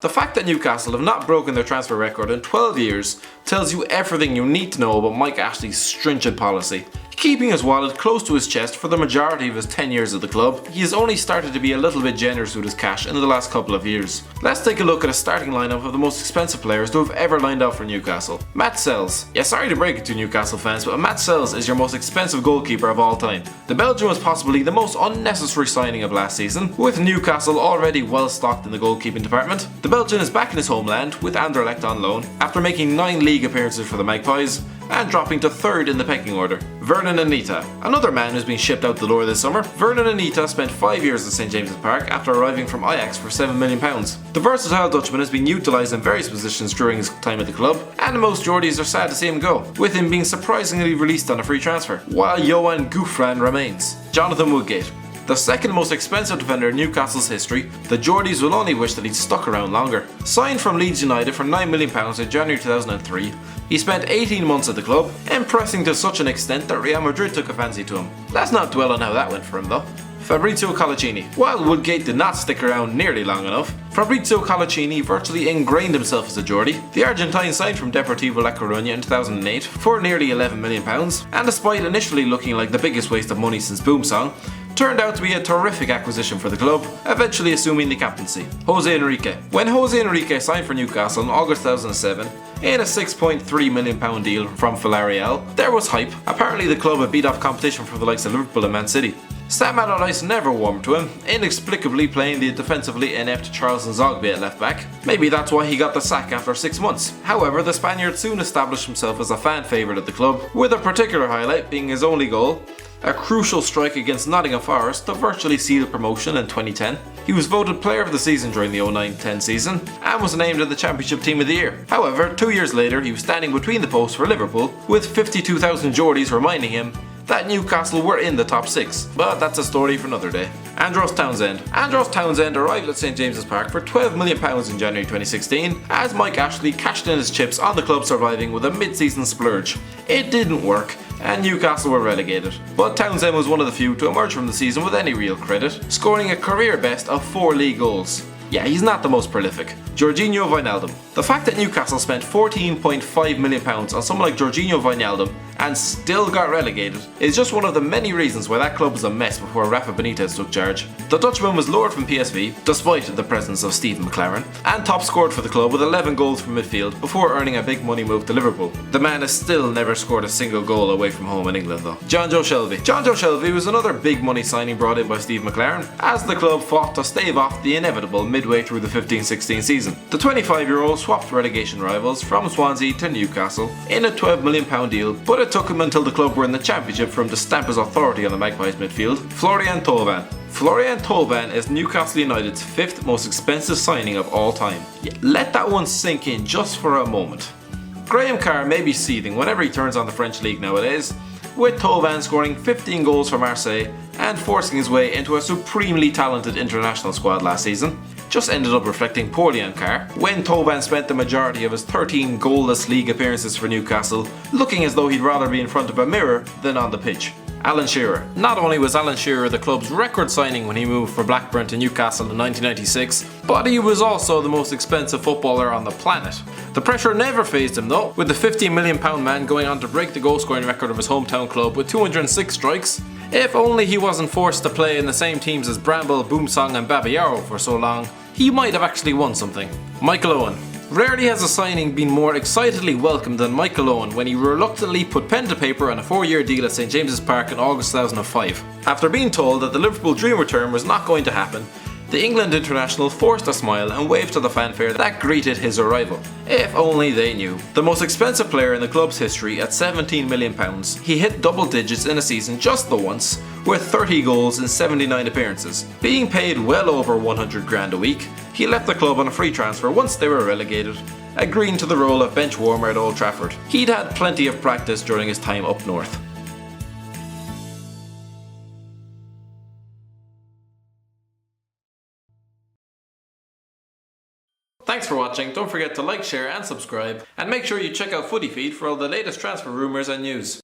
The fact that Newcastle have not broken their transfer record in 12 years tells you everything you need to know about Mike Ashley's stringent policy. Keeping his wallet close to his chest for the majority of his 10 years at the club, he has only started to be a little bit generous with his cash in the last couple of years. Let's take a look at a starting lineup of the most expensive players to have ever lined up for Newcastle. Matt Sells. Yeah, sorry to break it to Newcastle fans, but Matt Sells is your most expensive goalkeeper of all time. The Belgian was possibly the most unnecessary signing of last season, with Newcastle already well stocked in the goalkeeping department. The Belgian is back in his homeland with Anderlecht on loan, after making 9 league appearances for the Magpies, and dropping to 3rd in the pecking order. Vernon Anita. Another man who's been shipped out the door this summer. Vernon Anita spent 5 years at St James's Park after arriving from Ajax for £7 million. The versatile Dutchman has been utilised in various positions during his time at the club, and most Geordies are sad to see him go, with him being surprisingly released on a free transfer, while Johan Gouffran remains. Jonathan Woodgate. The second most expensive defender in Newcastle's history, the Geordies will only wish that he'd stuck around longer. Signed from Leeds United for £9 million in January 2003, he spent 18 months at the club, impressing to such an extent that Real Madrid took a fancy to him. Let's not dwell on how that went for him though. Fabrizio Colaccini. While Woodgate did not stick around nearly long enough, Fabrizio Colaccini virtually ingrained himself as a Geordie. The Argentine signed from Deportivo La Coruña in 2008 for nearly £11 million, and despite initially looking like the biggest waste of money since Boomsong, turned out to be a terrific acquisition for the club, eventually assuming the captaincy. Jose Enrique. When Jose Enrique signed for Newcastle in August 2007, in a £6.3 million deal from Villarreal, there was hype. Apparently the club had beat off competition for the likes of Liverpool and Man City. Sam Allardyce never warmed to him, inexplicably playing the defensively inept Charles Nzogbe at left back. Maybe that's why he got the sack after 6 months. However, the Spaniard soon established himself as a fan favourite at the club, with a particular highlight being his only goal, a crucial strike against Nottingham Forest to virtually seal promotion in 2010. He was voted Player of the Season during the 09-10 season and was named as the Championship Team of the Year. However, 2 years later he was standing between the posts for Liverpool, with 52,000 Geordies reminding him that Newcastle were in the top 6, but that's a story for another day. Andros Townsend. Andros Townsend arrived at St James's Park for £12 million in January 2016 as Mike Ashley cashed in his chips on the club surviving with a mid-season splurge. It didn't work, and Newcastle were relegated, but Townsend was one of the few to emerge from the season with any real credit, scoring a career best of 4 league goals. Yeah, he's not the most prolific. Jorginho Wijnaldum. The fact that Newcastle spent £14.5 million on someone like Jorginho Wijnaldum and still got relegated is just one of the many reasons why that club was a mess before Rafa Benitez took charge. The Dutchman was lured from PSV, despite the presence of Steve McLaren, and top scored for the club with 11 goals from midfield before earning a big money move to Liverpool. The man has still never scored a single goal away from home in England though. Jonjo Shelvey. Jonjo Shelvey was another big money signing brought in by Steve McLaren, as the club fought to stave off the inevitable midway through the 15-16 season. The 25-year-old swapped relegation rivals from Swansea to Newcastle in a £12 million deal, but it took him until the club were in the Championship for him to stamp his authority on the Magpies midfield. Florian Thauvin. Florian Thauvin is Newcastle United's 5th most expensive signing of all time. Yeah, let that one sink in just for a moment. Graham Carr may be seething whenever he turns on the French league nowadays, with Thauvin scoring 15 goals for Marseille and forcing his way into a supremely talented international squad last season. Just ended up reflecting poorly on Carr, when Thauvin spent the majority of his 13 goalless league appearances for Newcastle looking as though he'd rather be in front of a mirror than on the pitch. Alan Shearer. Not only was Alan Shearer the club's record signing when he moved from Blackburn to Newcastle in 1996, but he was also the most expensive footballer on the planet. The pressure never fazed him though, with the £50 million man going on to break the goal scoring record of his hometown club with 206 strikes. If only he wasn't forced to play in the same teams as Bramble, Boomsong and Babayaro for so long, he might have actually won something. Michael Owen. Rarely has a signing been more excitedly welcomed than Michael Owen when he reluctantly put pen to paper on a 4-year deal at St James's Park in August 2005. After being told that the Liverpool dream return was not going to happen, the England international forced a smile and waved to the fanfare that greeted his arrival. If only they knew. The most expensive player in the club's history at £17 million, he hit double digits in a season just the once, with 30 goals in 79 appearances. Being paid well over 100 grand a week, he left the club on a free transfer once they were relegated, agreeing to the role of bench warmer at Old Trafford. He'd had plenty of practice during his time up north. Thanks for watching, don't forget to like, share and subscribe, and make sure you check out Footy Feed for all the latest transfer rumours and news.